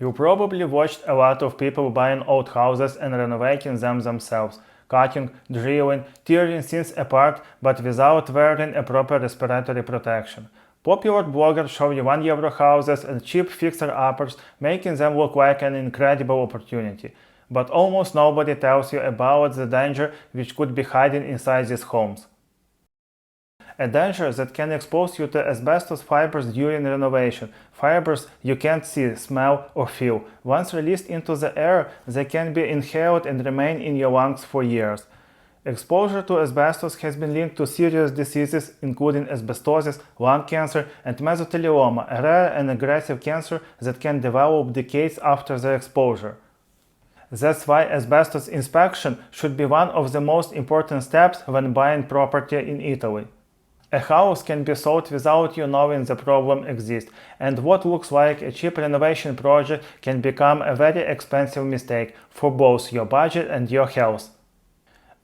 You probably watched a lot of people buying old houses and renovating them themselves, cutting, drilling, tearing things apart, but without wearing a proper respiratory protection. Popular bloggers show you €1 houses and cheap fixer-uppers, making them look like an incredible opportunity. But almost nobody tells you about the danger which could be hiding inside these homes. A danger that can expose you to asbestos fibers during renovation, fibers you can't see, smell, or feel. Once released into the air, they can be inhaled and remain in your lungs for years. Exposure to asbestos has been linked to serious diseases including asbestosis, lung cancer, and mesothelioma, a rare and aggressive cancer that can develop decades after the exposure. That's why asbestos inspection should be one of the most important steps when buying property in Italy. A house can be sold without you knowing the problem exists, and what looks like a cheap renovation project can become a very expensive mistake for both your budget and your health.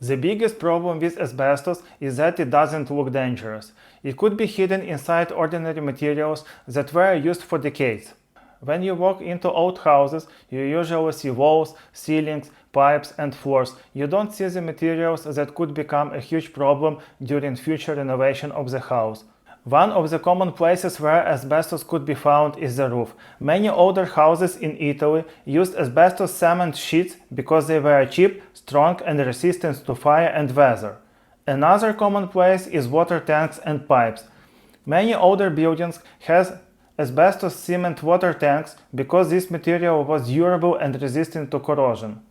The biggest problem with asbestos is that it doesn't look dangerous. It could be hidden inside ordinary materials that were used for decades. When you walk into old houses, you usually see walls, ceilings, pipes, and floors. You don't see the materials that could become a huge problem during future renovation of the house. One of the common places where asbestos could be found is the roof. Many older houses in Italy used asbestos cement sheets because they were cheap, strong, and resistant to fire and weather. Another common place is water tanks and pipes. Many older buildings have asbestos cement water tanks because this material was durable and resistant to corrosion.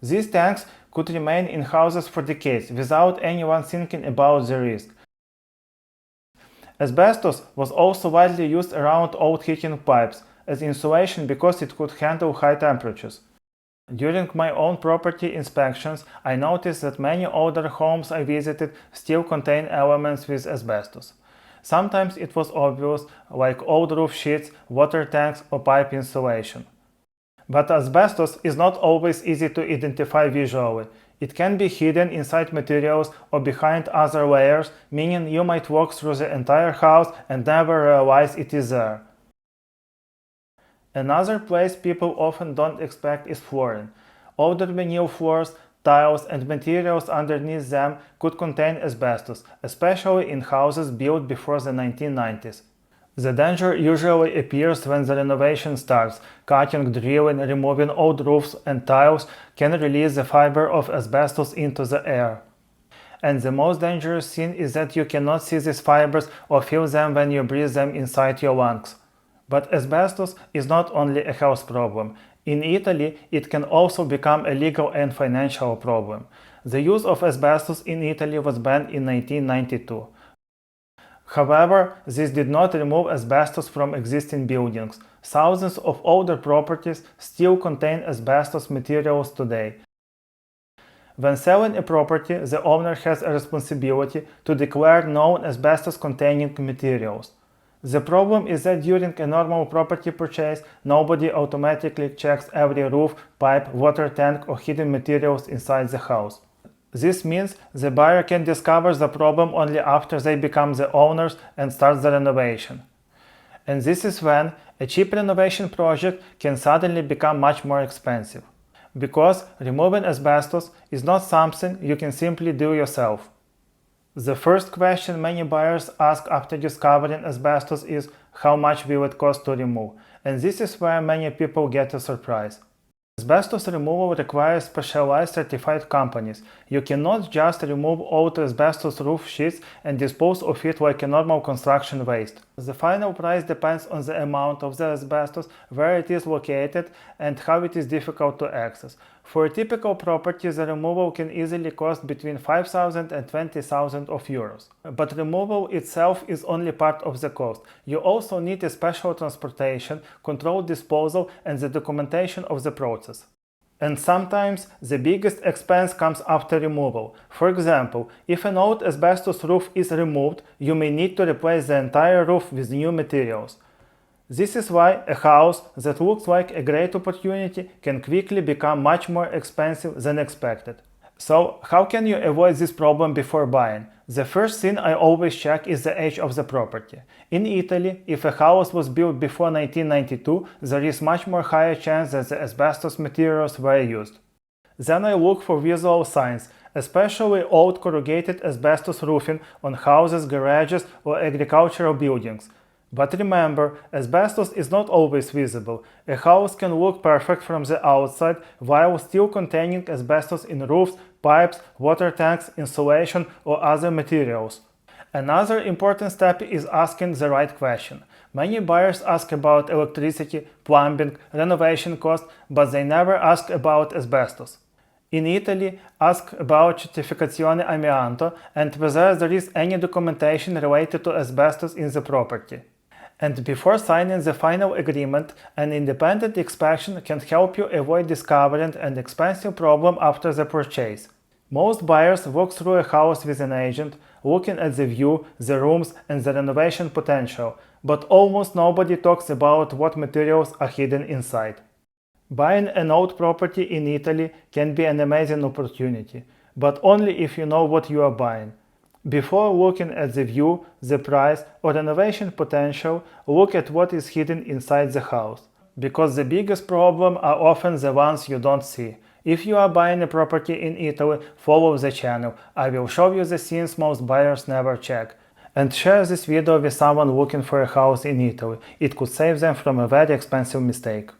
These tanks could remain in houses for decades without anyone thinking about the risk. Asbestos was also widely used around old heating pipes as insulation because it could handle high temperatures. During my own property inspections, I noticed that many older homes I visited still contain elements with asbestos. Sometimes it was obvious, like old roof sheets, water tanks, or pipe insulation. But asbestos is not always easy to identify visually. It can be hidden inside materials or behind other layers, meaning you might walk through the entire house and never realize it is there. Another place people often don't expect is flooring. Older vinyl floors, tiles, and materials underneath them could contain asbestos, especially in houses built before the 1990s. The danger usually appears when the renovation starts. Cutting, drilling, removing old roofs and tiles can release the fiber of asbestos into the air. And the most dangerous thing is that you cannot see these fibers or feel them when you breathe them inside your lungs. But asbestos is not only a health problem. In Italy, it can also become a legal and financial problem. The use of asbestos in Italy was banned in 1992. However, this did not remove asbestos from existing buildings. Thousands of older properties still contain asbestos materials today. When selling a property, the owner has a responsibility to declare known asbestos-containing materials. The problem is that during a normal property purchase, nobody automatically checks every roof, pipe, water tank, or hidden materials inside the house. This means the buyer can discover the problem only after they become the owners and start the renovation. And this is when a cheap renovation project can suddenly become much more expensive. Because removing asbestos is not something you can simply do yourself. The first question many buyers ask after discovering asbestos is how much will it cost to remove, and this is where many people get a surprise. Asbestos removal requires specialized certified companies. You cannot just remove old asbestos roof sheets and dispose of it like a normal construction waste. The final price depends on the amount of the asbestos, where it is located, and how it is difficult to access. For a typical property, the removal can easily cost between 5,000 and 20,000 euros. But removal itself is only part of the cost. You also need a special transportation, controlled disposal, and the documentation of the process. And sometimes the biggest expense comes after removal. For example, if an old asbestos roof is removed, you may need to replace the entire roof with new materials. This is why a house that looks like a great opportunity can quickly become much more expensive than expected. So, how can you avoid this problem before buying? The first thing I always check is the age of the property. In Italy, if a house was built before 1992, there is much more higher chance that the asbestos materials were used. Then I look for visual signs, especially old corrugated asbestos roofing on houses, garages, or agricultural buildings. But remember, asbestos is not always visible. A house can look perfect from the outside while still containing asbestos in roofs, pipes, water tanks, insulation, or other materials. Another important step is asking the right question. Many buyers ask about electricity, plumbing, renovation costs, but they never ask about asbestos. In Italy, ask about certificazione amianto and whether there is any documentation related to asbestos in the property. And before signing the final agreement, an independent inspection can help you avoid discovering an expensive problem after the purchase. Most buyers walk through a house with an agent, looking at the view, the rooms, and the renovation potential, but almost nobody talks about what materials are hidden inside. Buying an old property in Italy can be an amazing opportunity, but only if you know what you are buying. Before looking at the view, the price, or renovation potential, look at what is hidden inside the house. Because the biggest problem are often the ones you don't see. If you are buying a property in Italy, follow the channel. I will show you the things most buyers never check. And share this video with someone looking for a house in Italy. It could save them from a very expensive mistake.